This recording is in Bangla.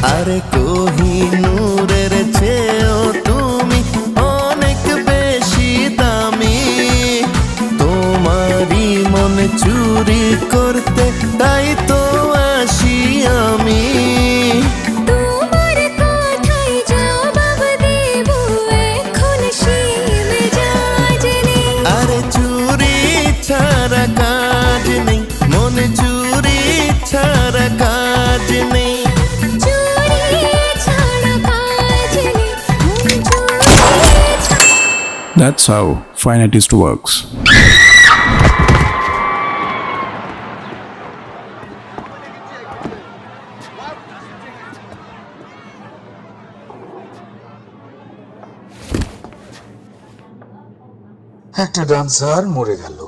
আরে কোহিনূরের চেয়েও তুমি অনেক বেশি দামি। তোমারই মন চুরি করতে তাই তো আসি আমি। আরে চুরি ছাড়া কাজ নেই, মনে চুরি ছাড়া কাজ নেই। That's how fine artist works. একটা ডান্সার মরে গেল।